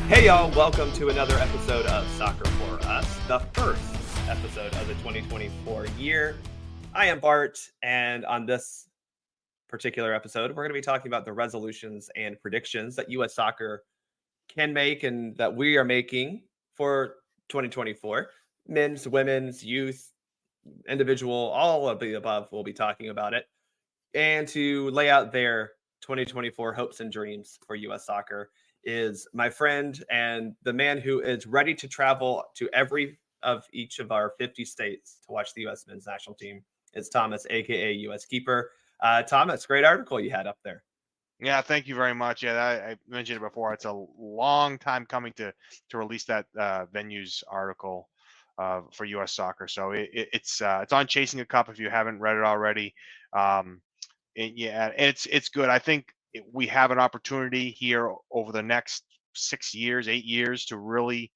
Hey y'all, welcome to another episode of Soccer for Us, the first episode of the 2024 year. I am Bart, and on this particular episode, we're going to be talking about the resolutions and predictions that U.S. soccer can make and that we are making for 2024. Men's, women's, youth, individual, all of the above, we'll be talking about it. And to lay out their 2024 hopes and dreams for U.S. soccer is my friend and the man who is ready to travel to every of each of our 50 states to watch the U.S. men's national team. It's Thomas, aka U.S. Keeper. Thomas, great article you had up there. Yeah, thank you very much. Yeah, I mentioned it before. It's a long time coming to release that venues article for U.S. soccer. So it's on Chasing a Cup if you haven't read it already. It's good. I think we have an opportunity here over the next 6 years, 8 years to really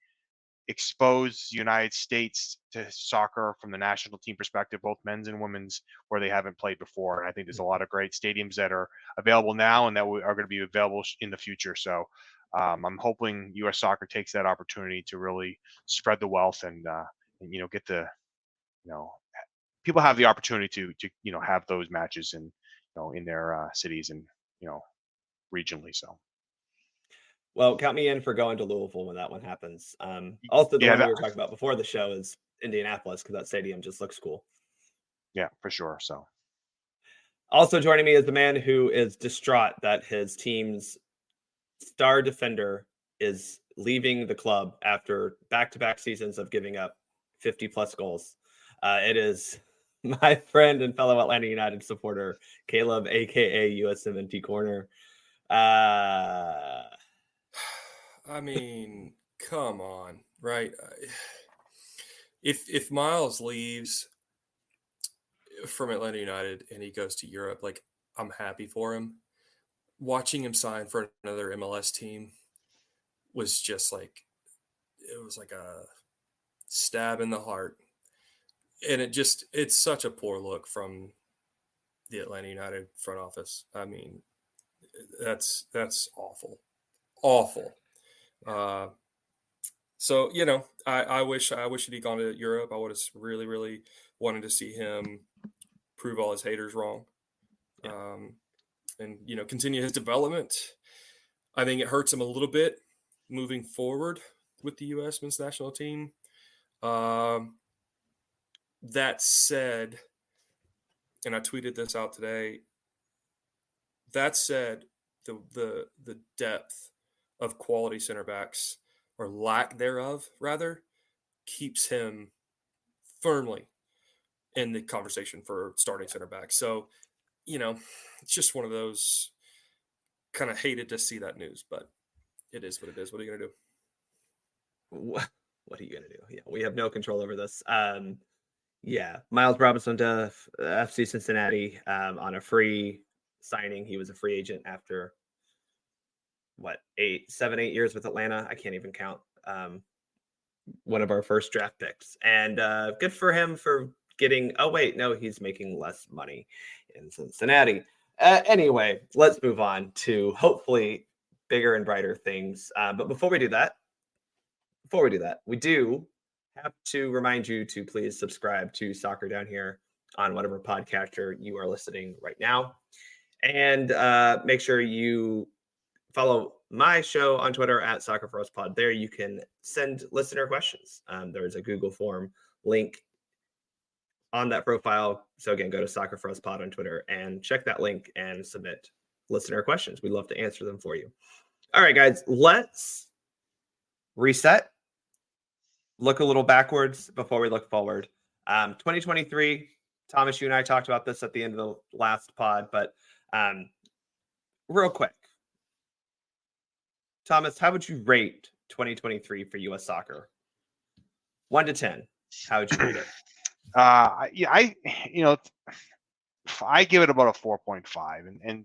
expose the United States to soccer from the national team perspective, both men's and women's, where they haven't played before. And I think there's a lot of great stadiums that are available now and that are going to be available in the future. So I'm hoping U.S. soccer takes that opportunity to really spread the wealth and get the, people have the opportunity to have those matches and, in their cities and, regionally. So. Well, count me in for going to Louisville when that one happens. Also, the Yeah, one we were talking about before the show is Indianapolis because that stadium just looks cool. Yeah, for sure. So. Also joining me is the man who is distraught that his team's star defender is leaving the club after back-to-back seasons of giving up 50-plus goals. It is my friend and fellow Atlanta United supporter, Caleb, a.k.a. USMNT Corner. I mean, come on, right? If Miles leaves from Atlanta United and he goes to Europe, like, I'm happy for him. Watching him sign for another MLS team was just like, it was like a stab in the heart. And it's such a poor look from the Atlanta United front office. I mean, that's awful. Awful. So, I wish he'd gone to Europe. I would have really, really wanted to see him prove all his haters wrong. Yeah. And continue his development. I think it hurts him a little bit moving forward with the U.S. men's national team. That said, and I tweeted this out today. That said, the depth of quality center backs, or lack thereof, rather, keeps him firmly in the conversation for starting center back. So, it's just one of those, kind of hated to see that news, but it is what it is. What are you going to do? What are you going to do? Yeah, we have no control over this. Yeah, Miles Robinson to FC Cincinnati on a free signing. He was a free agent after 7, 8 years with Atlanta. I can't even count. One of our first draft picks, and good for him for getting. Oh wait, no, he's making less money in Cincinnati. Anyway, let's move on to hopefully bigger and brighter things. But before we do that, we do have to remind you to please subscribe to Soccer Down Here on whatever podcatcher you are listening right now. And make sure you follow my show on Twitter at Soccer for Us Pod. There you can send listener questions. There's a Google form link on that profile. So again, go to Soccer for Us Pod on Twitter and check that link and submit listener questions. We'd love to answer them for you. All right, guys, let's reset. Look a little backwards before we look forward. 2023, Thomas, you and I talked about this at the end of the last pod, but real quick, Thomas, how would you rate 2023 for U.S. soccer? 1 to 10. How would you rate it? I give it about a 4.5, and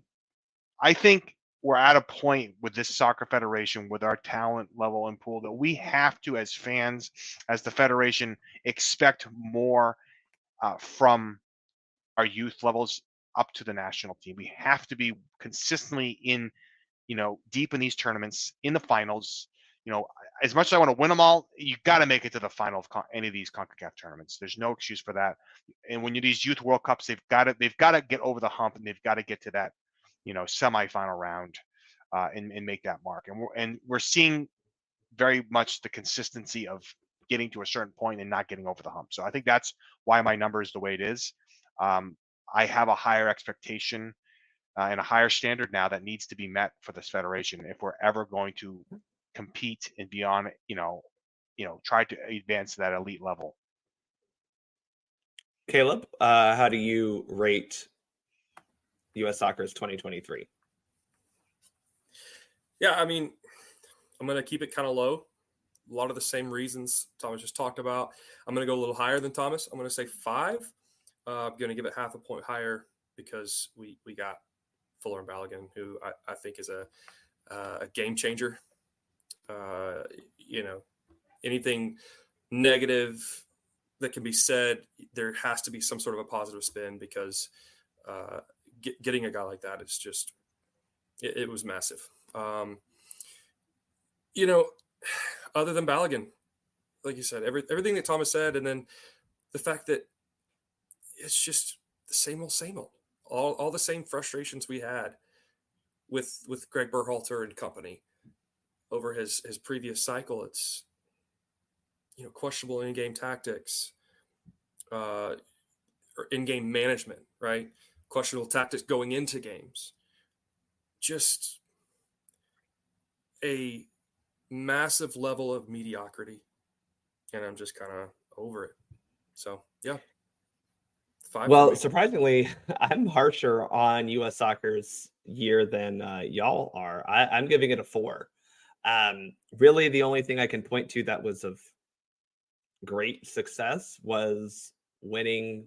I think we're at a point with this soccer federation, with our talent level and pool, that we have to, as fans, as the federation, expect more from our youth levels up to the national team. We have to be consistently in, deep in these tournaments, in the finals, as much as I want to win them all, you got to make it to the final of any of these CONCACAF tournaments. There's no excuse for that. And when you these youth World Cups, they've got to get over the hump, and they've got to get to that, semifinal round, and make that mark. And we're seeing very much the consistency of getting to a certain point and not getting over the hump. So I think that's why my number is the way it is. I have a higher expectation and a higher standard now that needs to be met for this federation if we're ever going to compete and be on, try to advance to that elite level. Caleb, how do you rate U.S. Soccer's 2023? Yeah, I mean, I'm going to keep it kind of low. A lot of the same reasons Thomas just talked about. I'm going to go a little higher than Thomas. I'm going to say 5. I'm going to give it half a point higher because we got Fuller and Balogun, who I think is a game changer. Anything negative that can be said, there has to be some sort of a positive spin because getting a guy like that is just, it was massive. Other than Balogun, like you said, everything that Thomas said, and then the fact that it's just the same old, all the same frustrations we had with Greg Berhalter and company over his previous cycle. It's, questionable in-game tactics, or in-game management, right? Questionable tactics going into games. Just a massive level of mediocrity, and I'm just kind of over it. So yeah, 5. Well, surprisingly, I'm harsher on U.S. Soccer's year than y'all are. I'm giving it a 4. Really, the only thing I can point to that was of great success was winning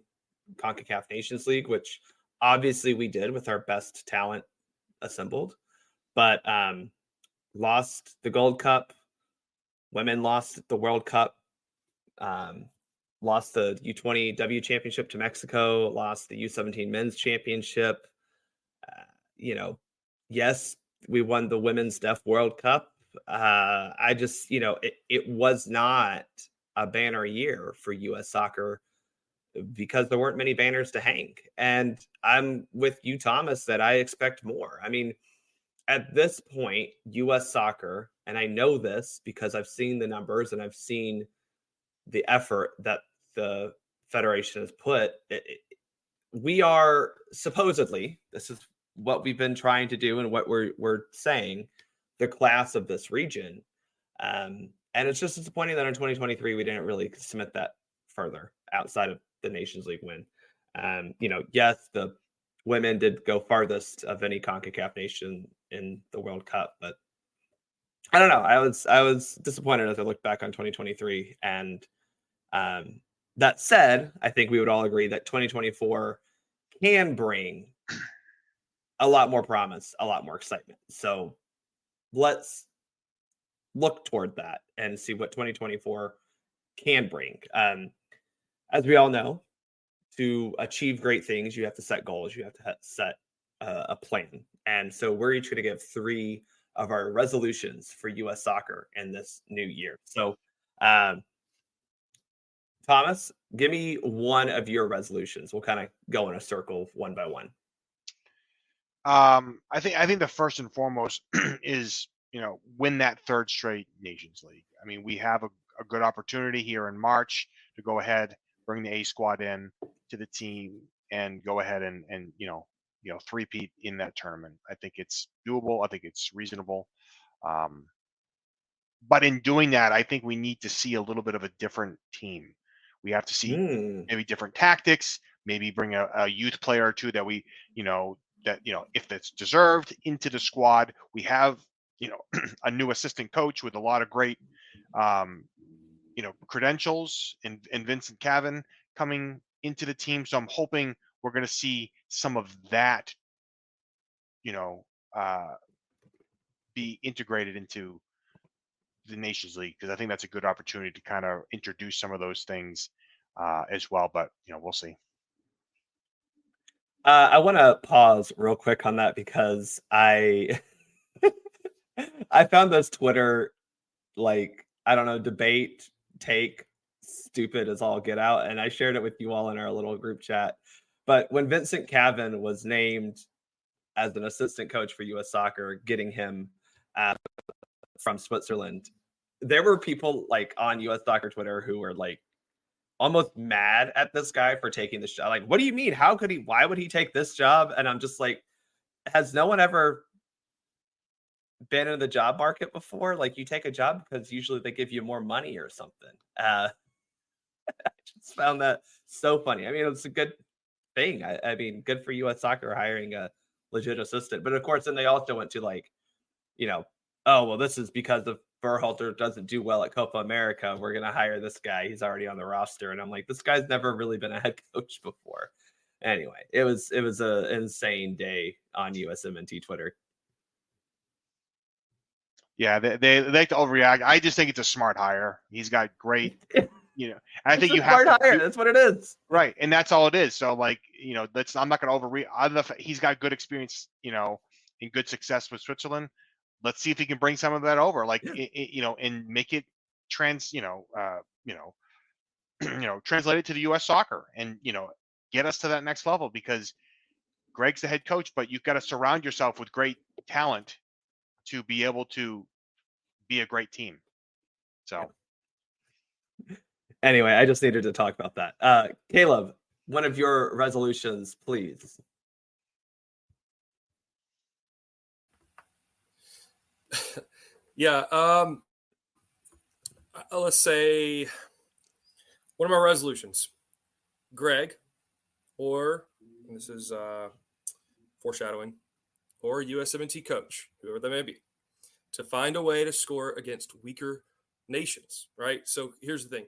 CONCACAF Nations League, which obviously we did with our best talent assembled, but lost the Gold Cup. Women lost the World Cup. Lost the U20W Championship to Mexico. Lost the U17 Men's Championship. Yes, we won the Women's Deaf World Cup. I just, it was not a banner year for U.S. Soccer because there weren't many banners to hang. And I'm with you, Thomas, that I expect more. I mean, at this point, U.S. Soccer, and I know this because I've seen the numbers and I've seen the effort that the federation has put, we are supposedly, this is what we've been trying to do and what we're saying, the class of this region. And it's just disappointing that in 2023, we didn't really submit that further outside of the Nations League win. Yes, the women did go farthest of any CONCACAF nation in the World Cup, but I don't know. I was disappointed as I look back on 2023. And that said, I think we would all agree that 2024 can bring a lot more promise, a lot more excitement. So let's look toward that and see what 2024 can bring. As we all know, to achieve great things, you have to set goals. You have to set a plan. And so we're each going to give 3 of our resolutions for U.S. Soccer in this new year. So, Thomas, give me one of your resolutions. We'll kind of go in a circle one by one. I think the first and foremost is, win that 3rd straight Nations League. I mean, we have a good opportunity here in March to go ahead, bring the A squad in to the team and go ahead and three-peat in that tournament. I think it's doable. I think it's reasonable. But in doing that, I think we need to see a little bit of a different team. We have to see maybe different tactics, maybe bring a youth player or two that we, if that's deserved into the squad. We have, a new assistant coach with a lot of great, credentials in Vincent Cavan coming into the team. So I'm hoping we're going to see some of that, be integrated into the Nations League, because I think that's a good opportunity to kind of introduce some of those things as well. But we'll see. I want to pause real quick on that because I found those Twitter like, I don't know, debate, take, stupid as all get out. And I shared it with you all in our little group chat. But when Vincent Cavan was named as an assistant coach for US Soccer, getting him from Switzerland, there were people like on US Soccer Twitter who were like almost mad at this guy for taking this job. Like, what do you mean? How could he? Why would he take this job? And I'm just like, has no one ever been in the job market before? Like, you take a job because usually they give you more money or something. I just found that so funny. I mean, it's a good thing. I mean, good for US Soccer hiring a legit assistant. But of course, then they also went to like, oh, well, this is because of Berhalter doesn't do well at Copa America. We're going to hire this guy. He's already on the roster. And I'm like, this guy's never really been a head coach before. Anyway, it was an insane day on USMNT Twitter. Yeah, they like to overreact. I just think it's a smart hire. He's got great, I think you have to hire. That's what it is. Right, and that's all it is. So, like, I'm not going to overreact. He's got good experience, and good success with Switzerland. Let's see if he can bring some of that over, like, and make it translate it to the U.S. soccer, and get us to that next level. Because Greg's the head coach, but you've got to surround yourself with great talent to be able to be a great team. So, anyway, I just needed to talk about that. Caleb, one of your resolutions, please. Yeah. Let's say one of my resolutions, Greg, or this is foreshadowing, or USMNT coach, whoever they may be, to find a way to score against weaker nations, right? So here's the thing.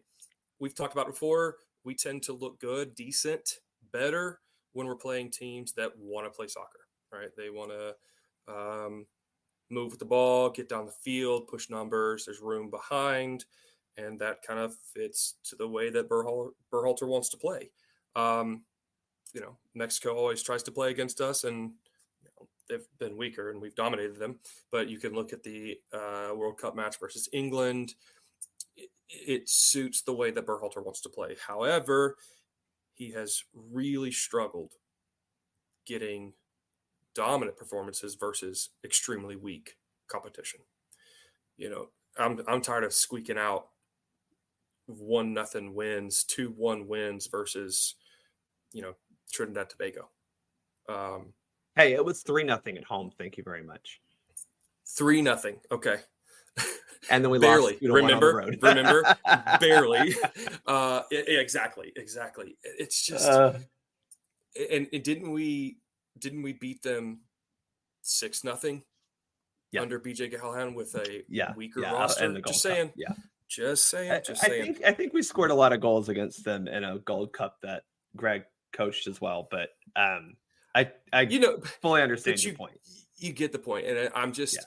We've talked about before, we tend to look good, decent, better when we're playing teams that want to play soccer, right? They want to move with the ball, get down the field, push numbers, there's room behind, and that kind of fits to the way that Berhalter wants to play. Mexico always tries to play against us, and they've been weaker and we've dominated them. But you can look at the World Cup match versus England. It suits the way that Berhalter wants to play. However, he has really struggled getting dominant performances versus extremely weak competition. I'm tired of squeaking out 1-0 wins, 2-1 wins versus, Trinidad Tobago. Hey, it was 3-0 at home. Thank you very much. 3-0. Okay. And then we barely lost. Remember, barely. Exactly. It's just, and didn't we beat them 6-0 under BJ Callahan with a weaker roster? And the just saying. Cup. Yeah. Just saying. I think we scored a lot of goals against them in a Gold Cup that Greg coached as well. But I fully understand your point. You get the point, and I'm just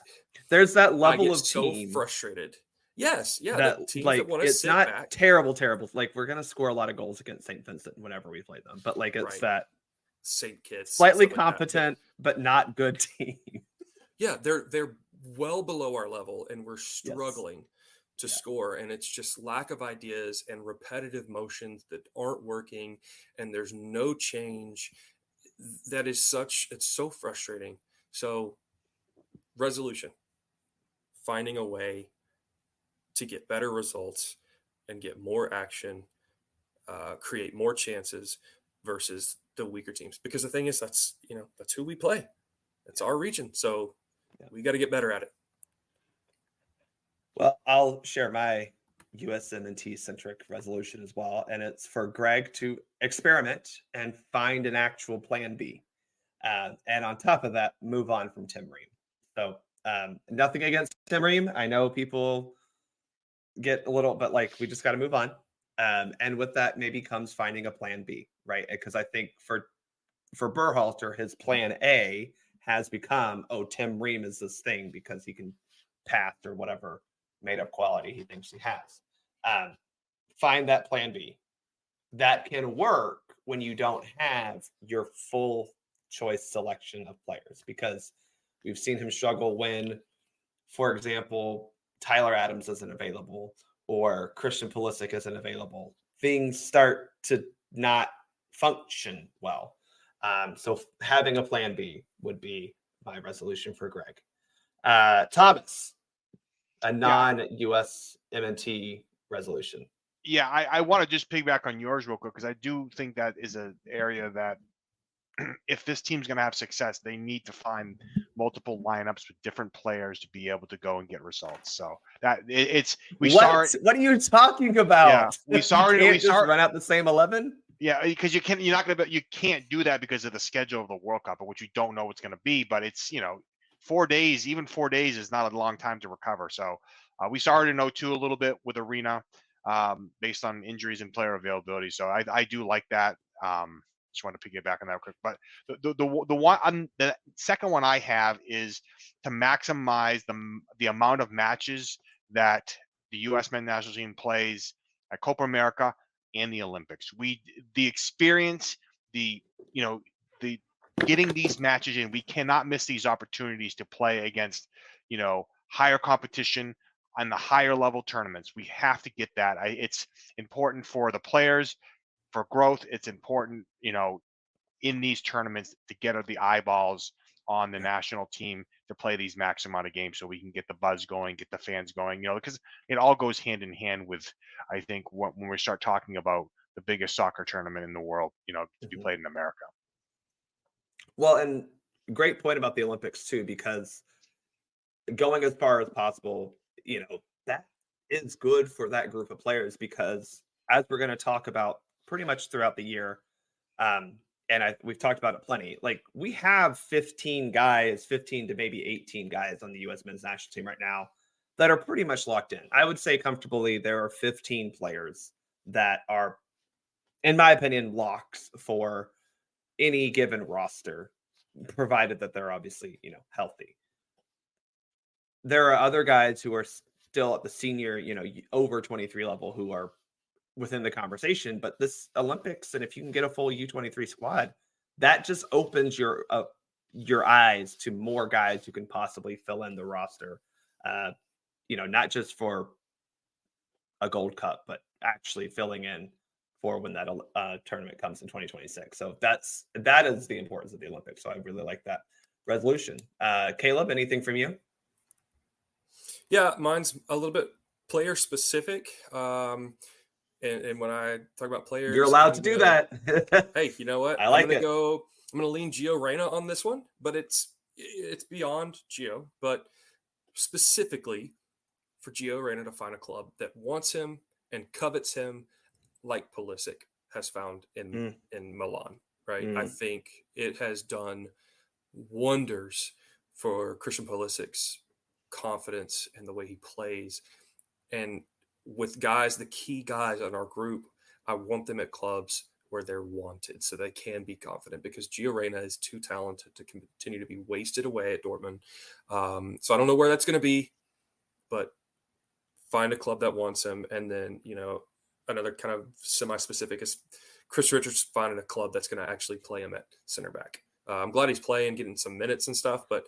there's that level of so team frustrated. Yes, yeah. That, teams like, that want to it's sit not back. terrible. Like, we're gonna score a lot of goals against St. Vincent whenever we play them, but like it's that St. Kitts, slightly competent but not good team. Yeah, they're well below our level, and we're struggling to score, and it's just lack of ideas and repetitive motions that aren't working, and there's no change. That is it's so frustrating. So, resolution: finding a way to get better results and get more action, create more chances versus the weaker teams. Because the thing is, that's who we play. It's our region, so we got to get better at it. Well, I'll share my USMNT centric resolution as well, and it's for Greg to experiment and find an actual plan B, and on top of that, move on from Tim Ream. So nothing against Tim Ream. I know people get a little, but like we just got to move on. And with that, maybe comes finding a plan B, right? Because I think for Berhalter, his plan A has become, Tim Ream is this thing because he can pass or whatever made up quality he thinks he has. Find that plan B. That can work when you don't have your full choice selection of players, because we've seen him struggle when, for example, Tyler Adams isn't available or Christian Pulisic isn't available, things start to not function well. So having a plan B would be my resolution for Greg. Thomas, a non-US MNT resolution. Yeah, I want to just piggyback on yours real quick because I do think that is an area that if this team's going to have success, they need to find multiple lineups with different players to be able to go and get results. So that we saw it. What are you talking about? Yeah, we saw it. We just run out the same 11. Yeah, because you can't do that because of the schedule of the World Cup, which you don't know what's going to be. But it's 4 days. Even 4 days is not a long time to recover. So we saw it in 02 a little bit with Arena, based on injuries and player availability. So I do like that. Just want to piggyback on that quick. But the second one I have is to maximize the amount of matches that the U.S. men's national team plays at Copa America and the Olympics. The experience, the getting these matches in, we cannot miss these opportunities to play against higher competition on the higher level tournaments. We have to get that. It's important for the players, for growth. It's important, in these tournaments to get the eyeballs on the national team to play these max amount of games so we can get the buzz going, get the fans going, because it all goes hand in hand with, I think, when we start talking about the biggest soccer tournament in the world, to be played in America. Well, and great point about the Olympics too, because going as far as possible, that is good for that group of players, because as we're going to talk about pretty much throughout the year, and we've talked about it plenty, like we have 15 to maybe 18 guys on the U.S. men's national team right now that are pretty much locked in. I would say comfortably there are 15 players that are, in my opinion, locks for any given roster, provided that they're obviously, healthy. There are other guys who are still at the senior, over 23 level who are within the conversation, but this Olympics, and if you can get a full U23 squad, that just opens your eyes to more guys who can possibly fill in the roster, not just for a Gold Cup, but actually filling in for when that tournament comes in 2026. So that is the importance of the Olympics. So I really like that resolution. Caleb, anything from you? Yeah, mine's a little bit player specific. And when I talk about players, you're allowed to do that. Hey, you know what? I like it. I'm gonna lean Gio Reyna on this one, but it's beyond Gio, but specifically for Gio Reyna to find a club that wants him and covets him, like Pulisic has found in Milan. Right? I think it has done wonders for Christian Pulisic's confidence and the way he plays. And with guys, the key guys in our group, I want them at clubs where they're wanted so they can be confident, because Gio Reyna is too talented to continue to be wasted away at Dortmund. So I don't know where that's going to be, but find a club that wants him. And then, another kind of semi-specific is Chris Richards finding a club that's going to actually play him at center back. I'm glad he's playing, getting some minutes and stuff, but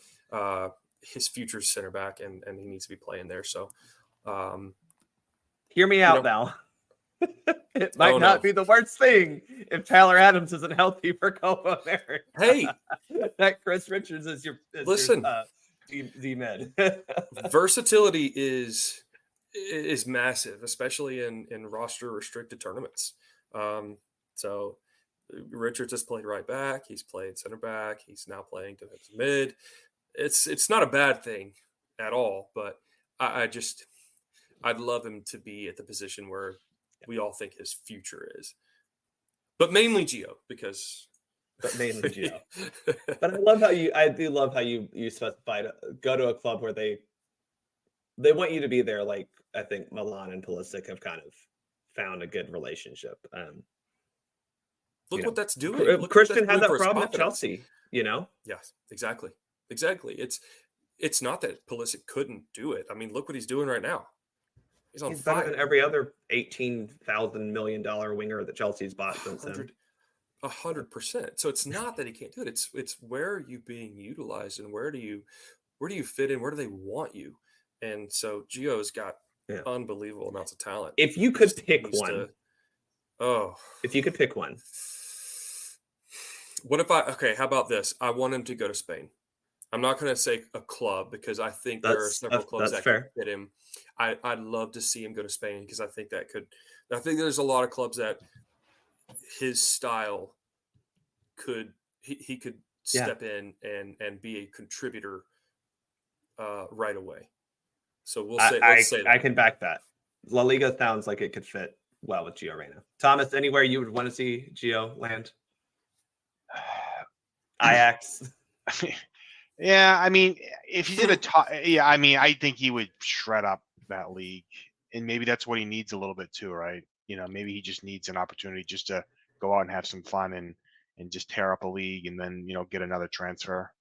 his future's center back, and he needs to be playing there. So hear me out now. It might not be the worst thing if Tyler Adams isn't healthy for Copa America. Hey, that Chris Richards is your D-med. Versatility is massive, especially in roster restricted tournaments. So Richards has played right back. He's played center back. He's now playing defensive mid. It's not a bad thing at all, but I'd love him to be at the position where we all think his future is. But mainly Gio, because. But mainly Gio. But I do love how you specified go to a club where they want you to be there. Like I think Milan and Pulisic have kind of found a good relationship. Look what that's doing. Christian had that problem at Chelsea, Yes, exactly. It's not that Pulisic couldn't do it. I mean, look what he's doing right now. He's better than every other $18,000 million winger that Chelsea's bought since then. 100%. So it's not that he can't do it. It's where are you being utilized, and where do you fit in? Where do they want you? And so Gio's got Yeah. unbelievable amounts of talent. If you could Just pick needs one, to- oh, if you could pick one, what if okay, how about this? I want him to go to Spain. I'm not going to say a club because I think there are several clubs that's that could fair. fit him. I'd love to see him go to Spain because I think there's a lot of clubs that his style he could Yeah. step in and be a contributor right away. So let's say I that. can back that. La Liga sounds like it could fit well with Gio Reyna. Thomas, anywhere you would want to see Gio land? Ajax. Yeah, I mean, if he's in a top, yeah, I mean, I think he would shred up that league, and maybe that's what he needs a little bit too, right? Maybe he just needs an opportunity just to go out and have some fun and just tear up a league, and then get another transfer.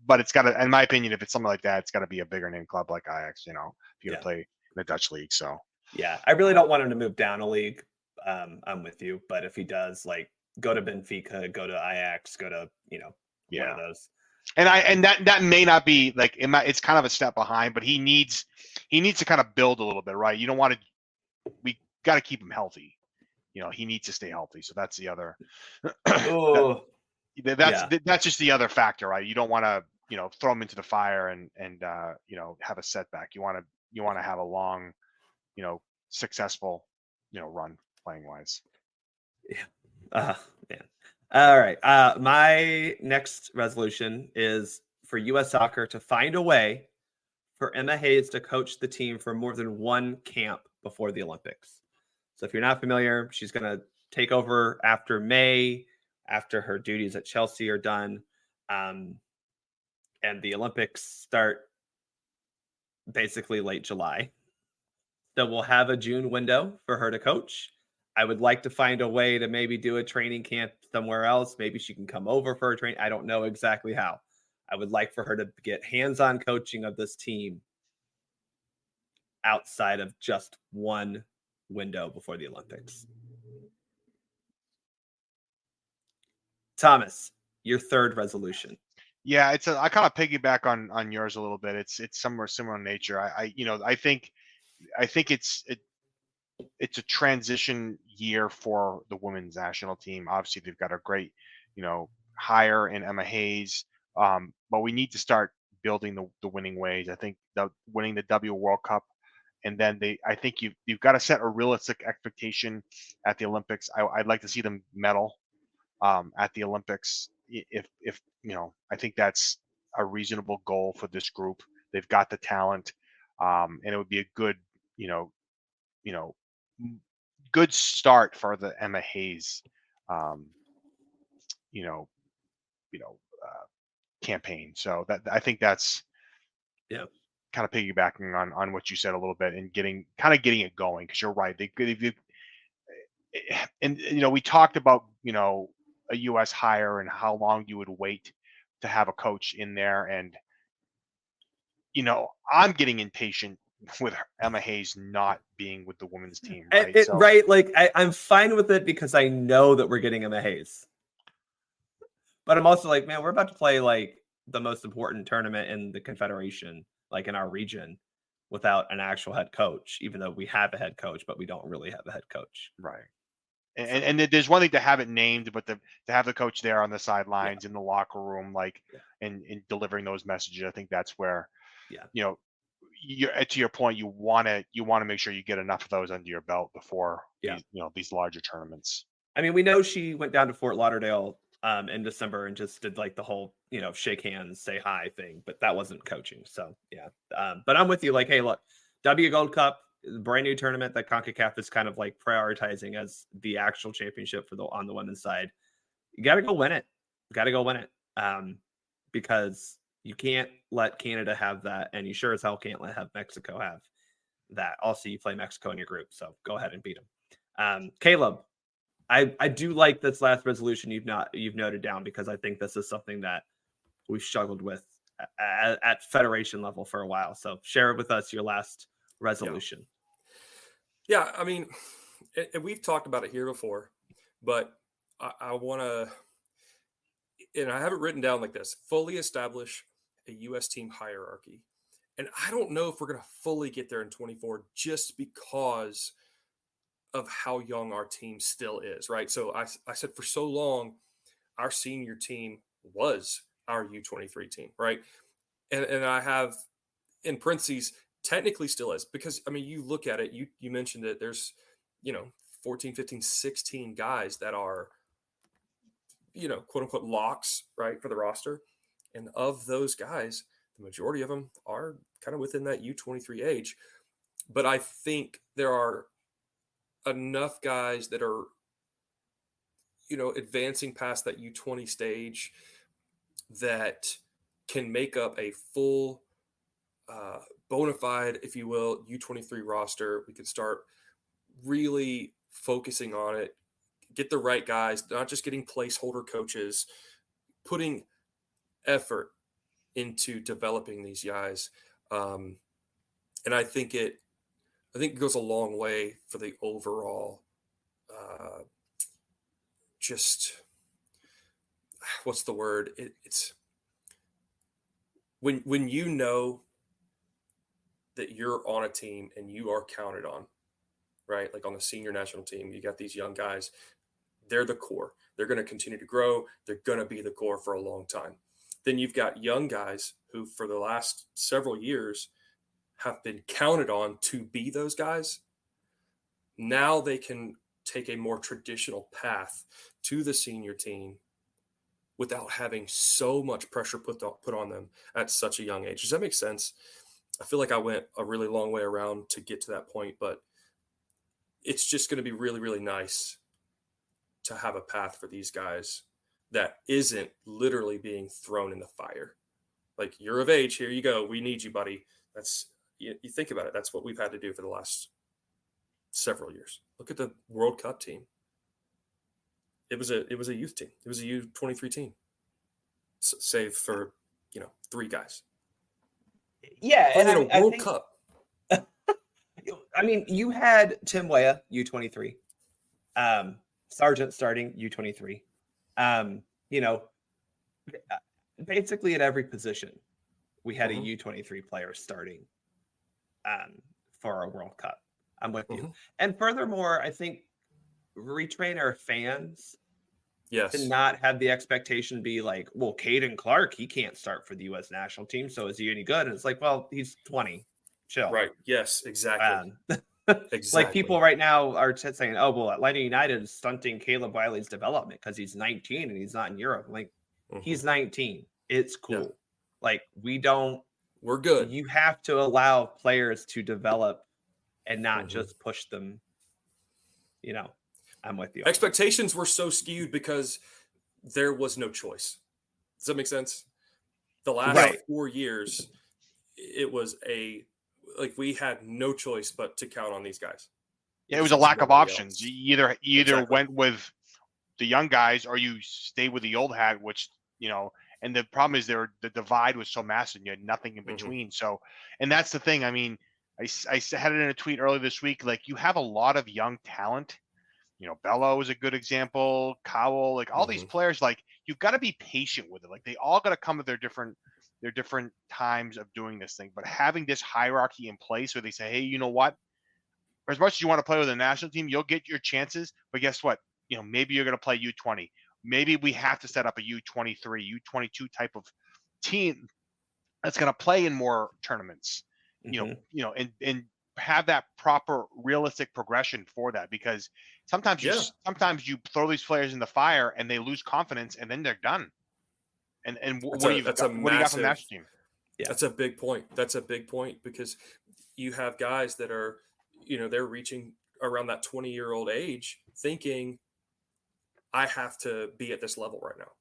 But it's got to, in my opinion, if it's something like that, it's got to be a bigger name club like Ajax. If you're gonna play in the Dutch league, so yeah, I really don't want him to move down a league. I'm with you, but if he does, like, go to Benfica, go to Ajax, go to one of those. And that may not be like it's kind of a step behind, but he needs to kind of build a little bit, right? You don't want to. We got to keep him healthy. He needs to stay healthy. So that's the other. That's just the other factor, right? You don't want to throw him into the fire and have a setback. You want to have a long, successful run playing wise. Yeah. Man. All right. My next resolution is for U.S. Soccer to find a way for Emma Hayes to coach the team for more than one camp before the Olympics. So if you're not familiar, she's going to take over after May, after her duties at Chelsea are done. And the Olympics start basically late July. So we'll have a June window for her to coach. I would like to find a way to maybe do a training camp somewhere else. Maybe she can come over for a training. I don't know exactly how. I would like for her to get hands-on coaching of this team outside of just one window before the Olympics. Thomas, your third resolution. Yeah, I kind of piggyback on yours a little bit. It's somewhere similar in nature. I think it's a transition year for the women's national team. Obviously, they've got a great, hire in Emma Hayes, but we need to start building the winning ways. I think winning the W World Cup, and then I think you've got to set a realistic expectation at the Olympics. I'd like to see them medal at the Olympics. If I think that's a reasonable goal for this group. They've got the talent, and it would be a good, good start for the Emma Hayes, you know, campaign. So that I think that's kind of piggybacking on what you said a little bit and getting it going, because you're right. And we talked about a U.S. hire and how long you would wait to have a coach in there, and I'm getting impatient with Emma Hayes not being with the women's team, right? Right. Like I'm fine with it because I know that we're getting Emma Hayes. But I'm also like, man, we're about to play like the most important tournament in the Confederation, like in our region, without an actual head coach, even though we have a head coach, but we don't really have a head coach. Right. And there's one thing to have it named, but to have the coach there on the sidelines, in the locker room, and delivering those messages, I think that's where, to your point, you want to make sure you get enough of those under your belt before these larger tournaments. I mean, we know she went down to Fort Lauderdale in December and just did like the whole, shake hands, say hi thing, but that wasn't coaching. So yeah. But I'm with you. Like, hey, look, W Gold Cup, brand new tournament that CONCACAF is kind of like prioritizing as the actual championship on the women's side. You got to go win it. Because you can't let Canada have that, and you sure as hell can't have Mexico have that. Also, you play Mexico in your group, so go ahead and beat them. Caleb, I do like this last resolution you've noted down, because I think this is something that we've struggled with at federation level for a while. So share with us your last resolution. Yeah, I mean, and we've talked about it here before, but I want to, and I have it written down like this: fully establish a U.S. team hierarchy And I don't know if we're going to fully get there in 24 just because of how young our team still is, right? So I said for so long, our senior team was our U23 team, right? And I have in parentheses, technically still is, because I mean, you look at it, you mentioned it, there's, 14, 15, 16 guys that are, quote unquote locks, right, for the roster. And of those guys, the majority of them are kind of within that U23 age. But I think there are enough guys that are, advancing past that U20 stage that can make up a full, bona fide, if you will, U23 roster. We can start really focusing on it, get the right guys, not just getting placeholder coaches, putting effort into developing these guys. And I think it goes a long way for the overall, just what's the word? It's when you know that you're on a team and you are counted on, right? Like on the senior national team, you got these young guys. They're the core. They're going to continue to grow. They're going to be the core for a long time. Then you've got young guys who, for the last several years, have been counted on to be those guys. Now they can take a more traditional path to the senior team without having so much pressure put on them at such a young age. Does that make sense? I feel like I went a really long way around to get to that point, but it's just going to be really, really nice to have a path for these guys that isn't literally being thrown in the fire. Like, you're of age, here you go. We need you, buddy. That's, you think about it. That's what we've had to do for the last several years. Look at the World Cup team. It was a youth team. It was a U23 team, save for, 3 guys. Yeah, Playing and in a I World think, Cup. I mean, you had Tim Weah, U23, Sargent starting U23. You know, basically at every position, we had a U23 player starting for our World Cup. I'm with you. And furthermore, I think retrain our fans to not have the expectation be like, well, Caden Clark, he can't start for the U.S. national team, so is he any good? And it's like, well, he's 20. Chill. Right. Yes, exactly. Exactly. Like, people right now are saying, oh, well, Atlanta United is stunting Caleb Wiley's development because he's 19 and he's not in Europe. Like, he's 19. It's cool. Yeah. Like, we're good. You have to allow players to develop and not just push them. I'm with you. Expectations were so skewed because there was no choice. Does that make sense? The last 4 years, it was we had no choice but to count on these guys. Yeah, it was a lack of options. You either went with the young guys or you stay with the old hat, which, and the problem is the divide was so massive. You had nothing in between. So, and that's the thing. I mean, I had it in a tweet earlier this week. Like, you have a lot of young talent. Bello is a good example. Cowell, like all these players, like, you've got to be patient with it. Like, they all got to come at their different times of doing this thing. But having this hierarchy in place where they say, hey, you know what? As much as you want to play with the national team, you'll get your chances. But guess what? Maybe you're going to play U20. Maybe we have to set up a U23, U22 type of team that's going to play in more tournaments. And have that proper realistic progression for that, because sometimes you throw these players in the fire and they lose confidence and then they're done. And what do you got from the national team? Yeah. That's a big point. Because you have guys that are, they're reaching around that 20-year-old age thinking, I have to be at this level right now.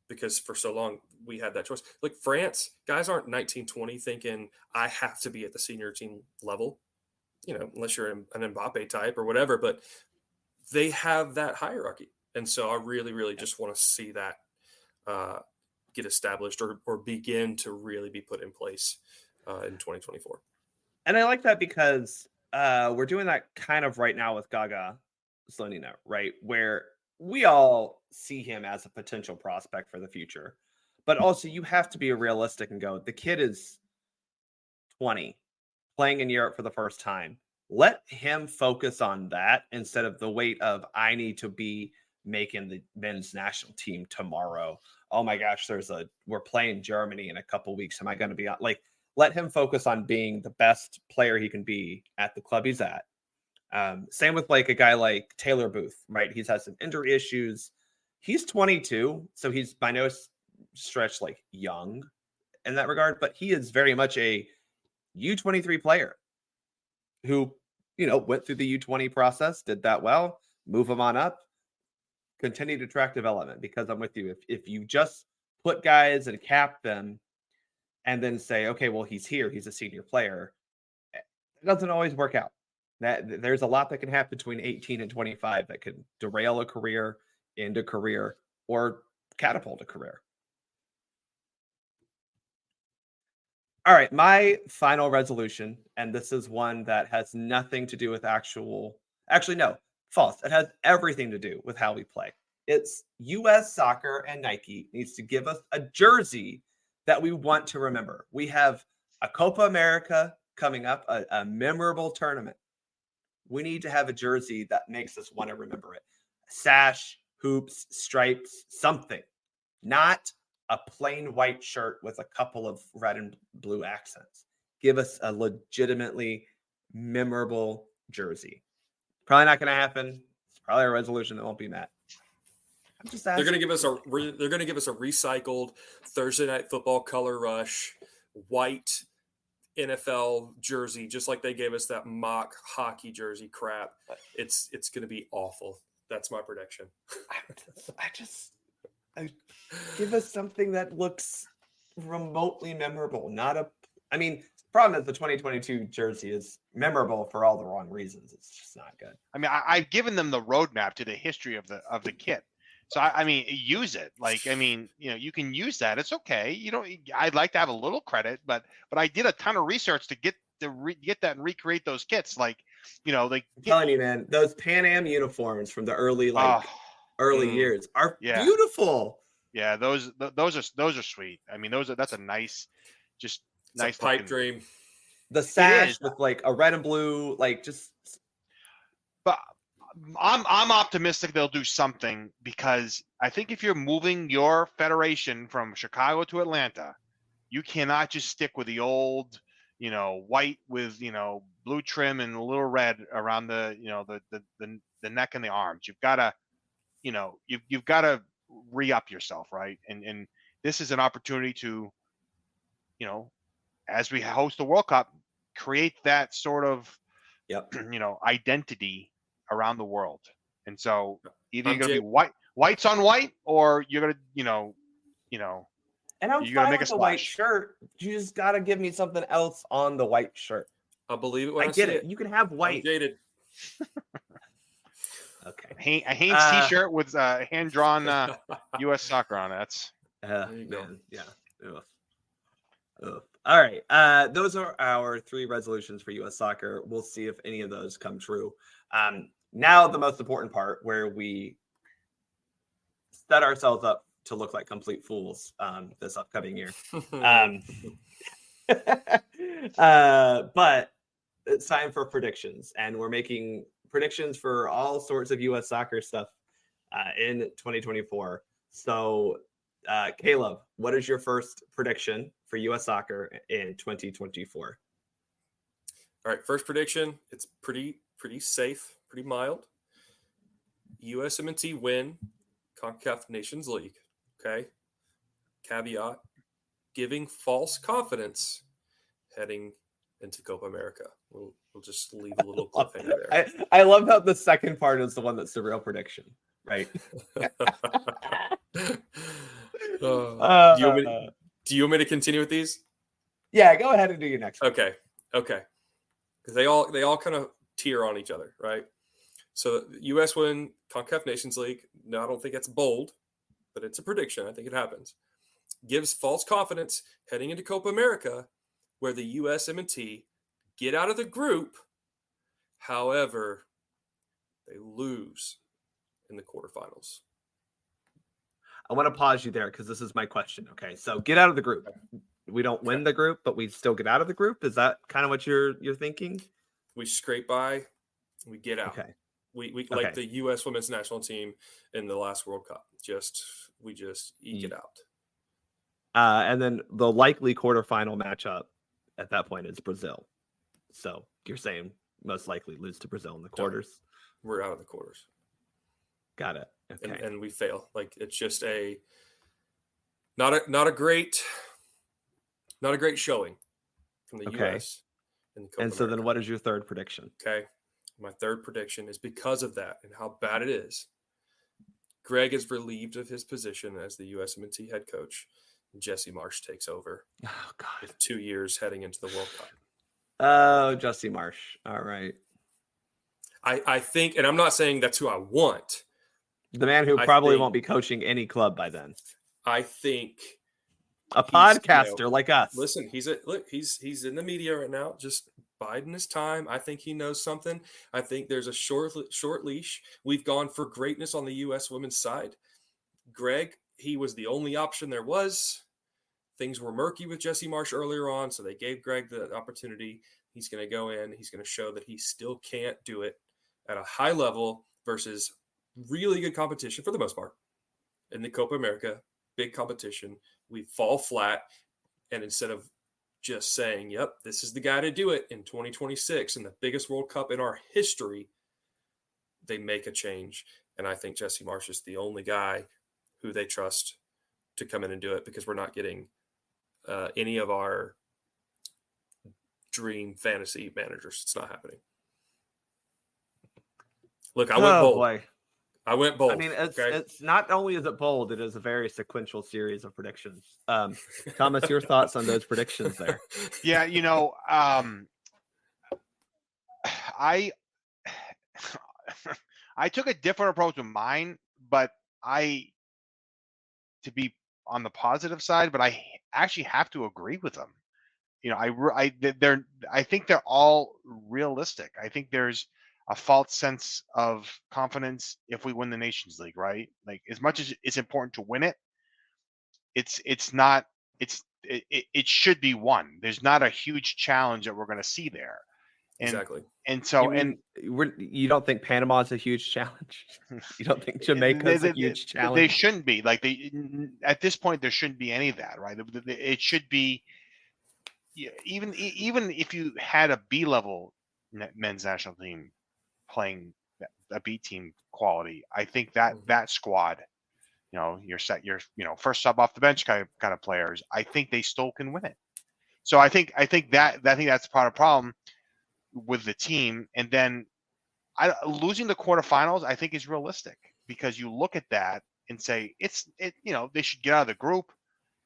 Because for so long we had that choice. Like France, guys aren't 19, 20 thinking I have to be at the senior team level, unless you're an Mbappe type or whatever, but they have that hierarchy. And so I really, really just want to see that get established or begin to really be put in place in 2024. And I like that because we're doing that kind of right now with Gaga Slonina, right? Where we all see him as a potential prospect for the future, but also you have to be realistic and go, the kid is 20, playing in Europe for the first time. Let him focus on that instead of the weight of I need to be making the men's national team tomorrow. Oh my gosh, we're playing Germany in a couple weeks. Am I going to be on? Like, let him focus on being the best player he can be at the club he's at. Same with like a guy like Taylor Booth, right? He's had some injury issues. He's 22, so he's by no stretch like young in that regard, but he is very much a U23 player who, went through the U20 process, did that well, move him on up, continue to track development, because I'm with you. If you just put guys and cap them and then say, okay, well, he's here, he's a senior player, it doesn't always work out. That there's a lot that can happen between 18 and 25 that could derail a career, end a career, or catapult a career. All right, my final resolution, and this is one that has nothing to do with actually, no, false. It has everything to do with how we play. It's US Soccer and Nike needs to give us a jersey that we want to remember. We have a Copa America coming up, a memorable tournament. We need to have a jersey that makes us want to remember it. Sash, hoops, stripes, something. Not a plain white shirt with a couple of red and blue accents. Give us a legitimately memorable jersey. Probably not going to happen. It's probably a resolution that won't be met. I'm just asking. They're going to give us a recycled Thursday Night Football color rush white NFL jersey, just like they gave us that mock hockey jersey crap. It's going to be awful. That's my prediction. Give us something that looks remotely memorable. The problem is the 2022 jersey is memorable for all the wrong reasons. It's just not good. I mean, I've given them the roadmap to the history of the kit. So use it. You can use that. It's okay. I'd like to have a little credit, but I did a ton of research to get that and recreate those kits. I'm telling you, man, those Pan Am uniforms from the early years are beautiful. Yeah, those are sweet. That's a nice pipe dream. The sash with like a red and blue, But I'm optimistic they'll do something, because I think if you're moving your federation from Chicago to Atlanta, you cannot just stick with the old, white with blue trim and a little red around the neck and the arms. You've got to, you've got to re-up yourself, right? And this is an opportunity to, as we host the World Cup, create that sort of identity around the world. And so either you're gonna be whites on white, or you're gonna and I'm fine with the white shirt. You just gotta give me something else on the white shirt. I'll believe it when I get see it. You can have white. I'm jaded. Okay. A Hanes t-shirt with hand-drawn US Soccer on it. That's man. Yeah. Ugh. All right. Those are our 3 resolutions for US Soccer. We'll see if any of those come true. Now the most important part, where we set ourselves up to look like complete fools this upcoming year. But it's time for predictions, and we're making predictions for all sorts of US Soccer stuff in 2024. So, Caleb, what is your first prediction for US Soccer in 2024? All right, first prediction. It's pretty safe, pretty mild. USMNT win CONCACAF Nations League. Okay. Caveat: giving false confidence heading into Copa America. We'll just leave a little cliffhanger there. I love how the second part is the one that's the real prediction, right? Do you want me to continue with these? Yeah, go ahead and do your next one. Okay. Because they all kind of tier on each other, right? So the U.S. win CONCACAF Nations League. No, I don't think it's bold, but it's a prediction. I think it happens. Gives false confidence heading into Copa America, where the USMNT get out of the group. However, they lose in the quarterfinals. I want to pause you there because this is my question. Okay, so get out of the group. we don't win the group, but we still get out of the group. Is that kind of what you're thinking? We scrape by, we get out. Okay. We like the U.S. women's national team in the last World Cup. We just eke it out. And then the likely quarterfinal matchup at that point is Brazil. So you're saying most likely lose to Brazil in the quarters. We're out of the quarters. Got it. Okay. And we fail. Like, it's just not a great showing from the U.S. in the Copa And so America. then what is your third prediction? Okay. My third prediction is because of that and how bad it is. Greg is relieved of his position as the USMNT head coach. Jesse Marsh takes over. Oh, God. With 2 years heading into the World Cup. Oh, Jesse Marsh. All right. I think, and I'm not saying that's who I want. The man who probably won't be coaching any club by then. I think a podcaster like us. Listen, he's in the media right now, just biding his time. I think he knows something. I think there's a short leash. We've gone for greatness on the U.S. women's side. Greg, he was the only option there was. Things were murky with Jesse Marsh earlier on, so they gave Greg the opportunity. He's going to go in. He's going to show that he still can't do it at a high level versus really good competition for the most part. In the Copa America, big competition, we fall flat. And instead of just saying, yep, this is the guy to do it in 2026 in the biggest World Cup in our history, they make a change. And I think Jesse Marsh is the only guy who they trust to come in and do it, because we're not getting any of our dream fantasy managers. It's not happening. Look, I went bold. Boy. I went bold. I mean, it's not only is it bold, it is a very sequential series of predictions. Thomas, your thoughts on those predictions there? Yeah, I took a different approach with mine, but to be on the positive side, but I actually have to agree with them. I think they're all realistic. I think there's a false sense of confidence if we win the Nations League, right? Like, as much as it's important to win it, it should be won. There's not a huge challenge that we're going to see there. Exactly. And so, you don't think Panama's a huge challenge? You don't think Jamaica's a huge challenge? They shouldn't be. Like, at this point, there shouldn't be any of that, right? It should be, even if you had a B-level men's national team playing a B team quality, I think that squad, your first sub off the bench kind of players, I think they still can win it. So I think that's part of the problem with the team. And then losing the quarterfinals, I think, is realistic, because you look at that and say they should get out of the group,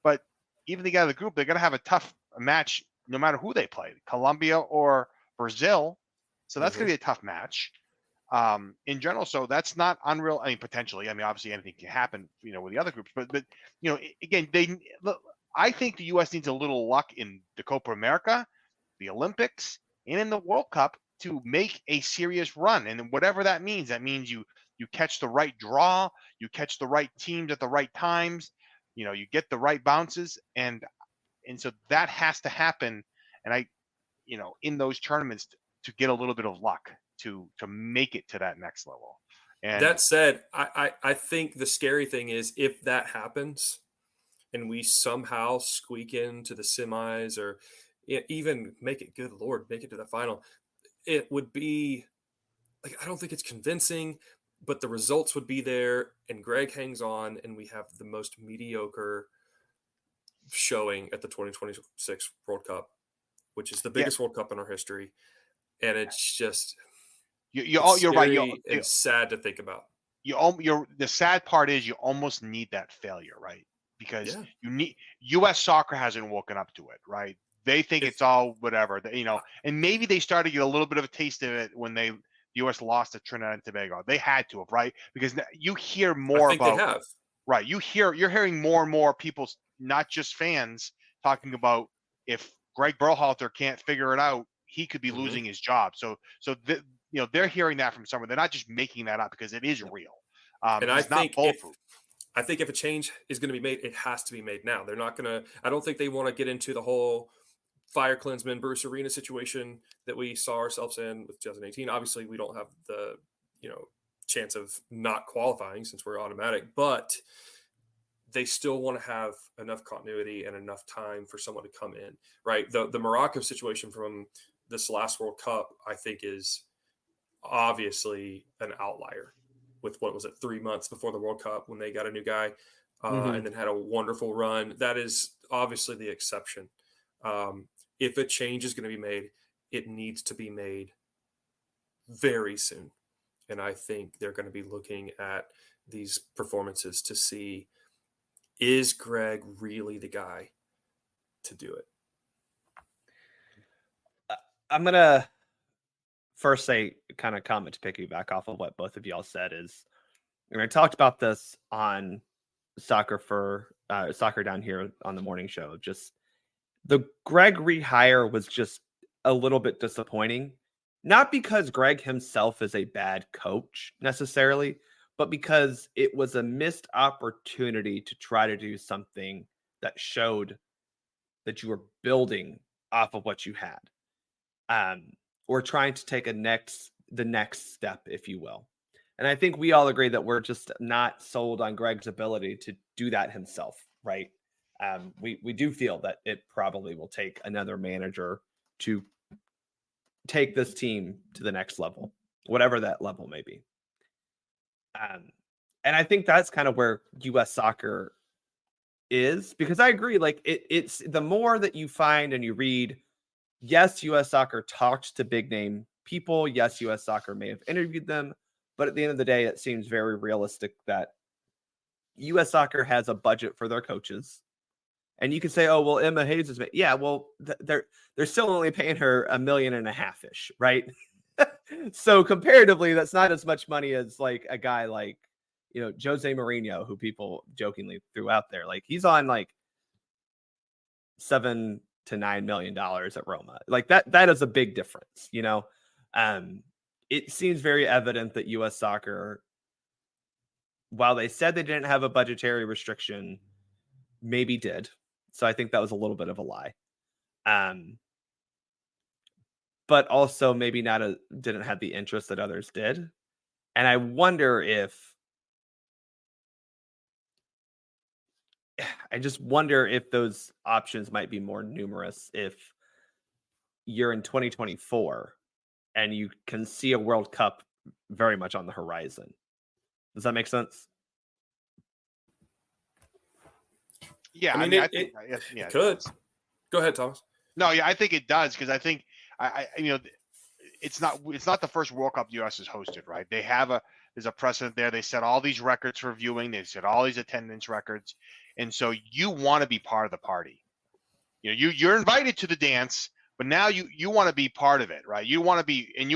but even if they get out of the group, they're going to have a tough match no matter who they play, Colombia or Brazil. So that's going to be a tough match in general. So that's not unreal. I mean, potentially. I mean, obviously anything can happen, with the other groups. But again, I think the U.S. needs a little luck in the Copa America, the Olympics, and in the World Cup to make a serious run. And whatever that means you catch the right draw, you catch the right teams at the right times, you get the right bounces, and so that has to happen. And in those tournaments to get a little bit of luck to make it to that next level. And that said, I think the scary thing is if that happens and we somehow squeak into the semis or even make it to the final, it would be like, I don't think it's convincing, but the results would be there and Greg hangs on and we have the most mediocre showing at the 2026 World Cup, which is the biggest World Cup in our history. And it's just you're right. It's sad to think about. The sad part is you almost need that failure, right? Because U.S. soccer hasn't woken up to it, right? They think it's all whatever, and maybe they started to get a little bit of a taste of it when the U.S. lost to Trinidad and Tobago. They had to have, right? Because you hear more about, they have. Right. You're hearing more and more people, not just fans, talking about if Greg Berhalter can't figure it out, he could be losing his job. So they're hearing that from somewhere. They're not just making that up, because it is real. And I think I think if a change is going to be made, it has to be made now. They're not going to. I don't think they want to get into the whole fire Klinsman, Bruce Arena situation that we saw ourselves in with 2018. Obviously, we don't have the chance of not qualifying since we're automatic, but they still want to have enough continuity and enough time for someone to come in, right? The Morocco situation from this last World Cup, I think, is obviously an outlier with, what was it, 3 months before the World Cup when they got a new guy and then had a wonderful run. That is obviously the exception. If a change is going to be made, it needs to be made very soon. And I think they're going to be looking at these performances to see, is Greg really the guy to do it? I'm going to first say, kind of comment to piggyback off of what both of y'all said is, and I talked about this on soccer down here on the morning show. Just the Greg rehire was just a little bit disappointing, not because Greg himself is a bad coach necessarily, but because it was a missed opportunity to try to do something that showed that you were building off of what you had, or trying to take the next step, if you will. And I think we all agree that we're just not sold on Greg's ability to do that himself, right? We do feel that it probably will take another manager to take this team to the next level, whatever that level may be. And I think that's kind of where U.S. soccer is, because I agree, like it's the more that you find and you read, yes, U.S. soccer talked to big name people. Yes, U.S. soccer may have interviewed them, but at the end of the day, it seems very realistic that U.S. soccer has a budget for their coaches. And you can say, oh, well, Emma Hayes is, yeah, well, they're still only paying her $1.5 million ish, right? So comparatively, that's not as much money as like a guy like, Jose Mourinho, who people jokingly threw out there. Like he's on like $7 to $9 million at Roma. Like that is a big difference, It seems very evident that U.S. soccer, while they said they didn't have a budgetary restriction, maybe did. So I think that was a little bit of a lie. But also maybe didn't have the interest that others did. And I wonder if those options might be more numerous if you're in 2024 and you can see a World Cup very much on the horizon. Does that make sense? Yeah, I mean, it could. Go ahead, Thomas. No, yeah, I think it does, because I think it's not the first World Cup the U.S. has hosted, right? There's a precedent there. They set all these records for viewing. They set all these attendance records, and so you want to be part of the party. You're invited to the dance, but now you want to be part of it, right? You want to be in,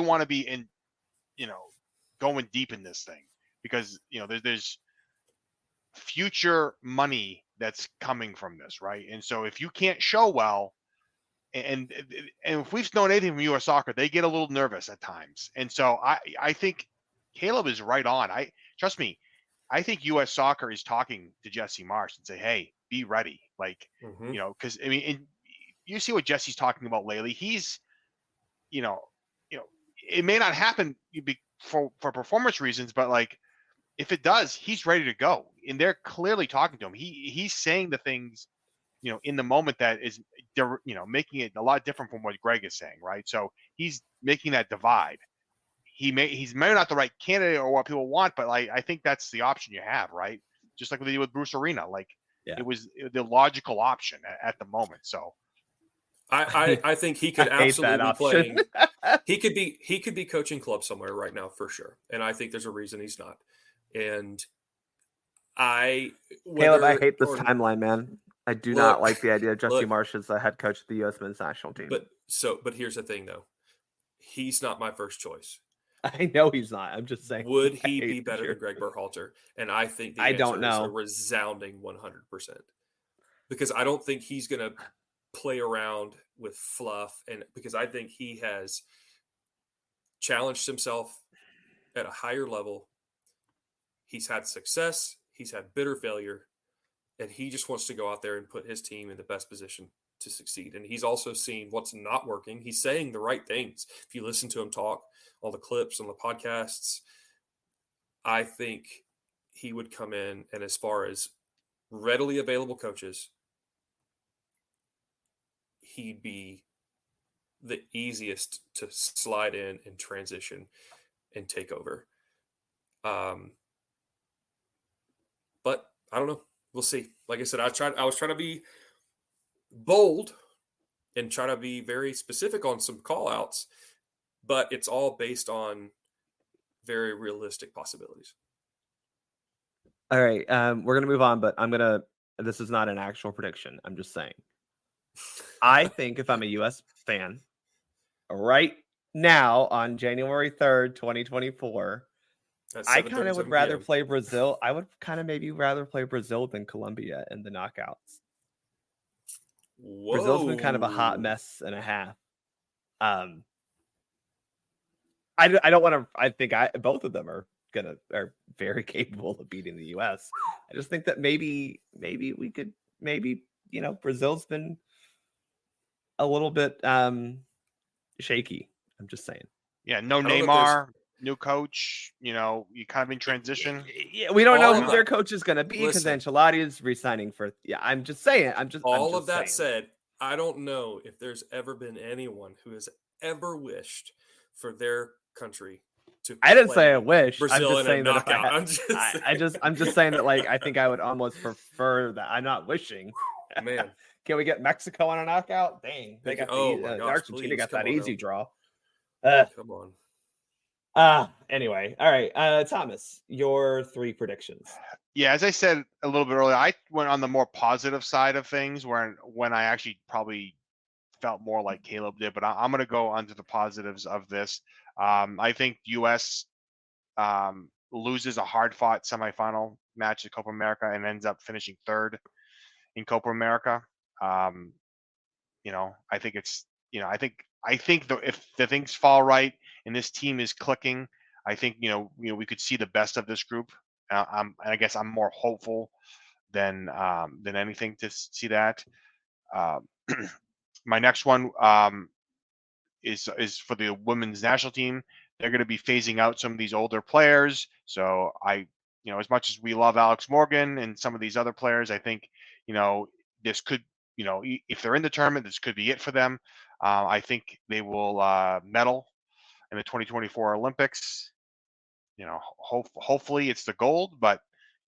going deep in this thing, because there's future money that's coming from this, right? And so if you can't show well, and if we've known anything from U.S. soccer, they get a little nervous at times. And so I think Caleb is right on. Trust me, I think U.S. soccer is talking to Jesse Marsch and say, hey, be ready. Like, because I mean, you see what Jesse's talking about lately. He's, it may not happen for performance reasons, but like, if it does, he's ready to go. And they're clearly talking to him. He's saying the things, in the moment that is, making it a lot different from what Greg is saying, right? So he's making that divide. He's maybe not the right candidate or what people want, but like, I think that's the option you have, right? Just like what they did with Bruce Arena. Like, it was the logical option at the moment. So I think he could absolutely be playing. He could be coaching club somewhere right now for sure. And I think there's a reason he's not. And Caleb, I hate this timeline, man. I do not like the idea of Jesse Marsch as the head coach of the U.S. men's national team. But here's the thing, though. He's not my first choice. I know he's not. I'm just saying. Would he be better than Greg Berhalter? And I think the answer is a resounding 100%. Because I don't think he's going to play around with fluff, and because I think he has challenged himself at a higher level. He's had success. He's had bitter failure, and he just wants to go out there and put his team in the best position to succeed. And he's also seen what's not working. He's saying the right things. If you listen to him talk, all the clips on the podcasts, I think he would come in, and as far as readily available coaches, he'd be the easiest to slide in and transition and take over. But I don't know. We'll see. Like I said, I was trying to be bold and try to be very specific on some call outs, but it's all based on very realistic possibilities. All right. We're going to move on, but this is not an actual prediction. I'm just saying. I think if I'm a U.S. fan right now on January 3rd, 2024, I kind of would rather play Brazil. I would kind of maybe rather play Brazil than Colombia in the knockouts. Whoa. Brazil's been kind of a hot mess and a half. I don't want to. I think both of them are very capable of beating the U.S. I just think that maybe we could Brazil's been a little bit shaky. I'm just saying. Yeah, no Neymar, new coach. You kind of in transition. Yeah, we don't know who their coach is going to be because Ancelotti is resigning for. Yeah, I'm just saying. All of that said, I don't know if there's ever been anyone who has ever wished for their country to. I didn't say I wish. Brazil I'm just saying that I'm just saying that I think I would almost prefer that. I'm not wishing. Man, can we get Mexico on a knockout? Dang, they got Argentina got that easy draw. Come on. Anyway, all right. Thomas, your 3 predictions. Yeah, as I said a little bit earlier, I went on the more positive side of things when I actually probably felt more like Caleb did, but I'm going to go onto the positives of this. I think U.S. Loses a hard-fought semifinal match at Copa America and ends up finishing 3rd in Copa America. I think it's, I think if the things fall right and this team is clicking, I think we could see the best of this group. I guess I'm more hopeful than anything to see that. My next one is for the women's national team. They're going to be phasing out some of these older players. So as much as we love Alex Morgan and some of these other players, I think this could, if they're in the tournament, this could be it for them. I think they will medal in the 2024 Olympics. Hopefully it's the gold, but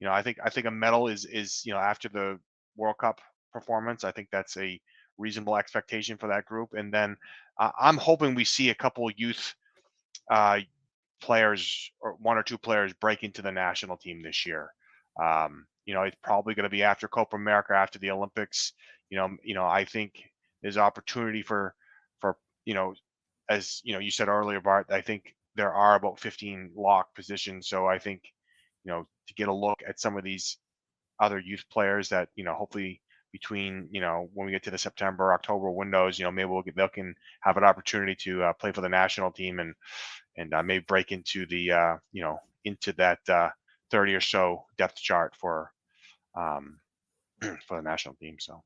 I think a medal is after the World Cup performance, I think that's a reasonable expectation for that group. And then I'm hoping we see a couple youth players or 1 or 2 players break into the national team this year. It's probably going to be after Copa America, after the Olympics. I think there's opportunity for as you said earlier, Bart, I think there are about 15 lock positions. So I think, to get a look at some of these other youth players that, hopefully between, when we get to the September, October windows, maybe they can have an opportunity to play for the national team and maybe break into the, into that 30 or so depth chart for the national team. So.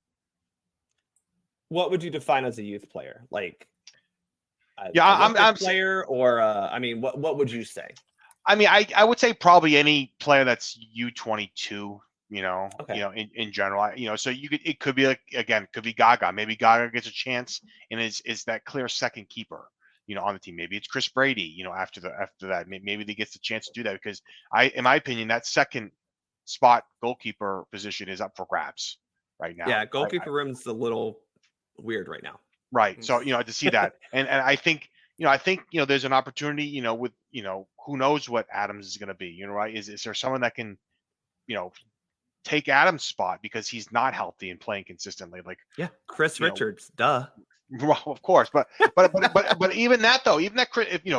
What would you define as a youth player? Like, I'm a player, or what would you say? I would say probably any player that's U22. Okay. In general, so it could be could be Gaga. Maybe Gaga gets a chance and is that clear second keeper, on the team. Maybe it's Chris Brady, after that, maybe he gets the chance to do that because in my opinion, that second spot goalkeeper position is up for grabs right now. Yeah, goalkeeper room's a little weird right now. Right. So, to see that. And I think, there's an opportunity, with, who knows what Adams is going to be, right? Is there someone that can, take Adams' spot because he's not healthy and playing consistently? Like, yeah, Chris Richards, duh. Well, of course, but even that though, if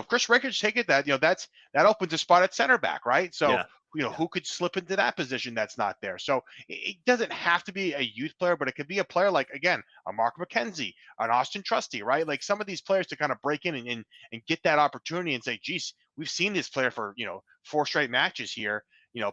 Chris Richards take it, that opens a spot at center back, right? So who could slip into that position that's not there? So it doesn't have to be a youth player, but it could be a player like, again, a Mark McKenzie, an Austin Trusty, right? Like some of these players to kind of break in and get that opportunity and say, geez, we've seen this player for 4 straight matches here.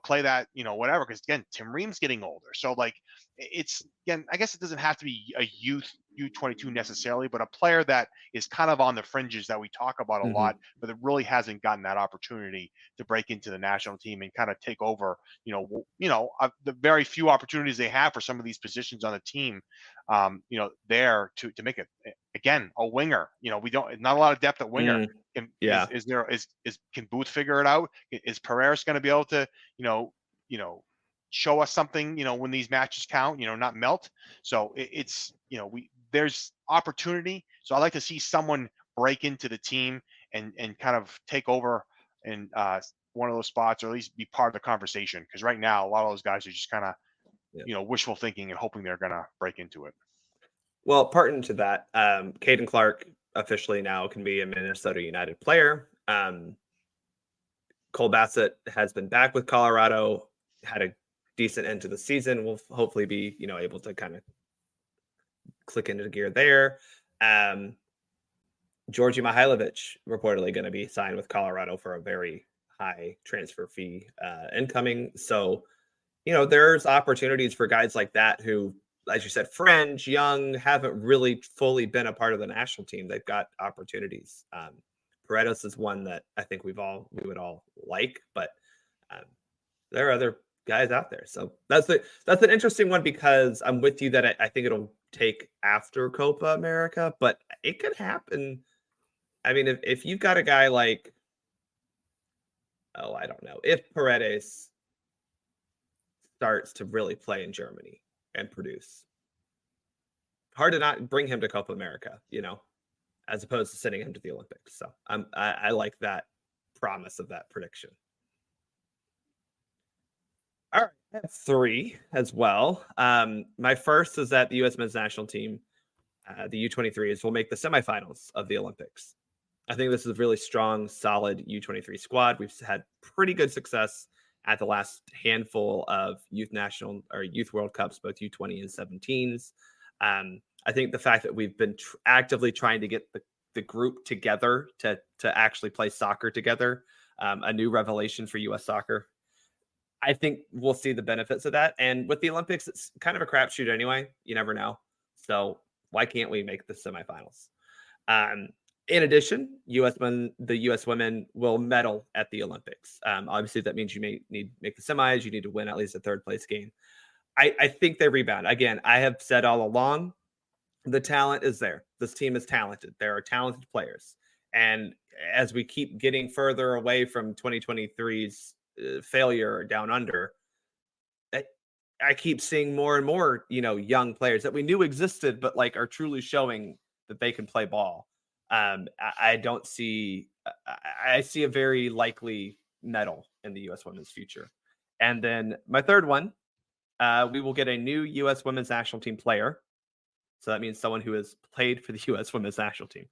play that, whatever. Because again, Tim Ream's getting older, so like it's again, I guess it doesn't have to be a youth U22 necessarily, but a player that is kind of on the fringes that we talk about a lot, but that really hasn't gotten that opportunity to break into the national team and kind of take over. The very few opportunities they have for some of these positions on the team, there to make it again a winger. We don't not a lot of depth at winger. Yeah. Can Booth figure it out? Is Pereira's going to be able to, show us something, when these matches count, not melt. So there's opportunity. So I'd like to see someone break into the team and kind of take over and one of those spots, or at least be part of the conversation. Because right now, a lot of those guys are just kind of, wishful thinking and hoping they're going to break into it. Well, part into that, Caden Clark officially now can be a Minnesota United player. Cole Bassett has been back with Colorado, had a decent end to the season. Will hopefully be, able to kind of click into gear there. Georgi Mihailovic reportedly going to be signed with Colorado for a very high transfer fee incoming. So, there's opportunities for guys like that who, as you said, fringe, young, haven't really fully been a part of the national team. They've got opportunities. Paredes is one that I think we would all like, but there are other guys out there. So that's an interesting one, because I'm with you that I think it'll take after Copa America, but it could happen. I mean, if you've got a guy like, I don't know, if Paredes starts to really play in Germany and produce, hard to not bring him to Copa America, as opposed to sending him to the Olympics. So I like that promise of that prediction. All right, I have 3 as well. My first is that the U.S. men's national team, the U23s, will make the semifinals of the Olympics. I think this is a really strong, solid U23 squad. We've had pretty good success at the last handful of youth national or youth World Cups, both U20 and 17s. I think the fact that we've been actively trying to get the group together to actually play soccer together, a new revelation for U.S. soccer. I think we'll see the benefits of that. And with the Olympics, it's kind of a crapshoot anyway. You never know. So why can't we make the semifinals? In addition, the U.S. women will medal at the Olympics. Obviously, that means you may need to make the semis. You need to win at least a third place game. I think they rebound. Again, I have said all along, the talent is there. This team is talented. There are talented players. And as we keep getting further away from 2023's failure down under, I keep seeing more and more, young players that we knew existed, but like are truly showing that they can play ball. I don't see. I see a very likely medal in the U.S. women's future. And then my third one, we will get a new U.S. women's national team player. So that means someone who has played for the U.S. women's national team,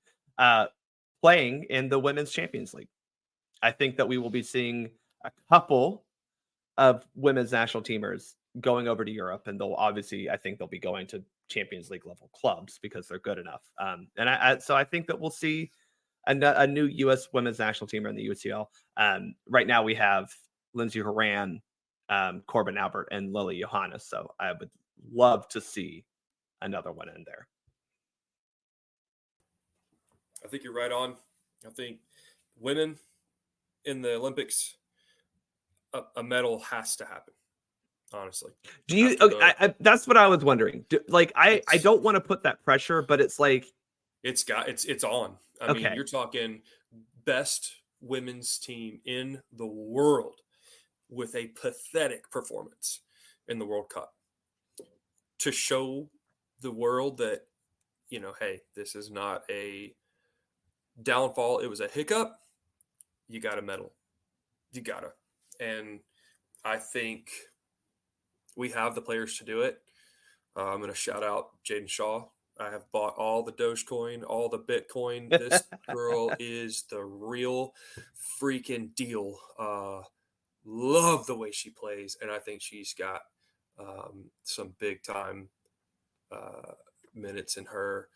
playing in the Women's Champions League. I think that we will be seeing a couple of women's national teamers going over to Europe, and I think they'll be going to Champions League level clubs because they're good enough. So I think that we'll see a new U.S. women's national teamer in the UCL. Right now we have Lindsey Horan, Corbin Albert, and Lily Johannes. So I would love to see another one in there. I think you're right on. I think women in the Olympics, a medal has to happen. Honestly, do you? Okay, that's what I was wondering. I don't want to put that pressure, but it's like it's on. I mean, you're talking best women's team in the world with a pathetic performance in the World Cup to show the world that, hey, this is not a downfall. It was a hiccup. You got a medal. You gotta. And I think we have the players to do it. I'm going to shout out Jaden Shaw. I have bought all the Dogecoin, all the Bitcoin. This girl is the real freaking deal. Love the way she plays, and I think she's got some big time minutes in her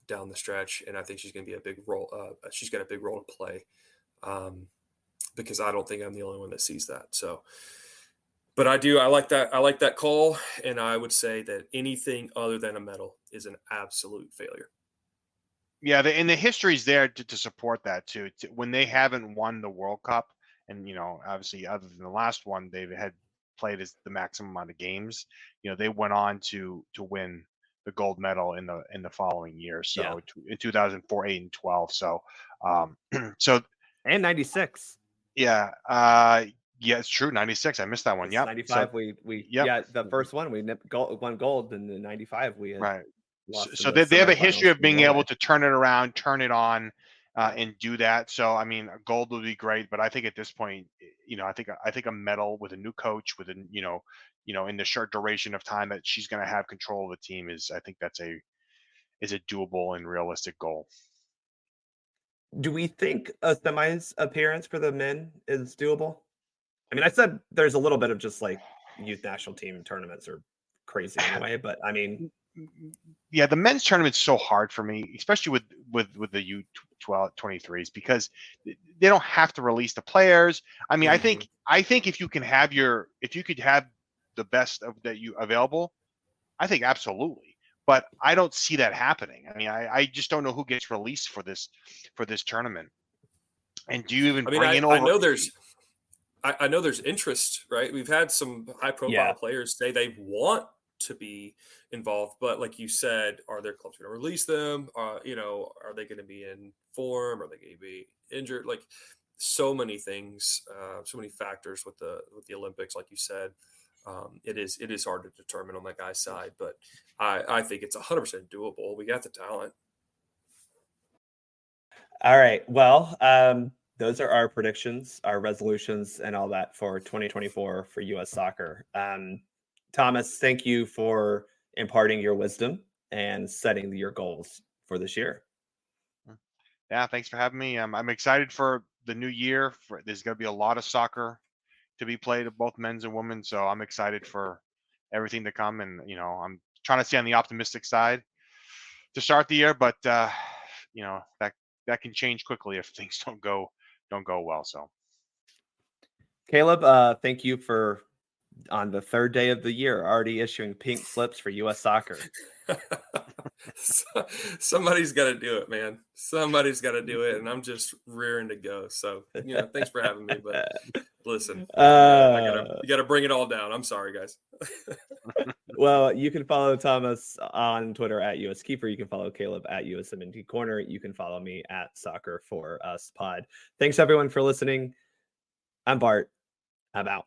down the stretch, and I think she's going to be a big role. She's got a big role to play because I don't think I'm the only one that sees that. So But I like that call, and I would say that anything other than a medal is an absolute failure. Yeah, and the history's there to support that too. When they haven't won the World Cup, and obviously, other than the last one, they've had played as the maximum amount of games. They went on to win the gold medal in the following year. Yeah. So in 2004, 8, and 12. So, so And 96. yeah, yeah, it's true. 96. I missed that one. Yep. 95. So, We yep. yeah, the first one we won gold, and in 95 we had Right. lost. So in the they have a history semifinals of to being Norway. able to turn it around, turn it on, and do that. So I mean, gold would be great, but I think at this point, I think a medal with a new coach, with in the short duration of time that she's going to have control of the team I think that's a doable and realistic goal. Do we think a semis appearance for the men is doable? I mean, I said there's a little bit of just like youth national team tournaments are crazy anyway, but I mean, Yeah, the men's tournament's so hard for me, especially with the U23s, because they don't have to release the players. I mean, I think if you could have the best of that you available, I think absolutely. But I don't see that happening. I mean, I just don't know who gets released for this tournament. And do you even bring in over? I know there's interest, right? We've had some high profile players say they want to be involved, but like you said, are their clubs going to release them? Are they going to be in form? Are they going to be injured? Like so many things, so many factors with the Olympics, like you said. It is hard to determine on that guy's side, but I think it's 100% doable. We got the talent. All right. Well, those are our predictions, our resolutions, and all that for 2024 for U.S. soccer. Thomas, thank you for imparting your wisdom and setting your goals for this year. Yeah, thanks for having me. I'm excited for the new year. There's going to be a lot of soccer to be played of both men's and women, so I'm excited for everything to come. And I'm trying to stay on the optimistic side to start the year, but that can change quickly if things don't go well. So, Caleb, thank you for on the third day of the year already issuing pink slips for U.S. soccer. Somebody's got to do it, man. Somebody's got to do it, and I'm just rearing to go. So, thanks for having me. But listen, you got to bring it all down. I'm sorry, guys. Well, you can follow Thomas on Twitter at US Keeper. You can follow Caleb at USMNT Corner. You can follow me at Soccer for Us Pod. Thanks everyone for listening. I'm Bart. I'm out.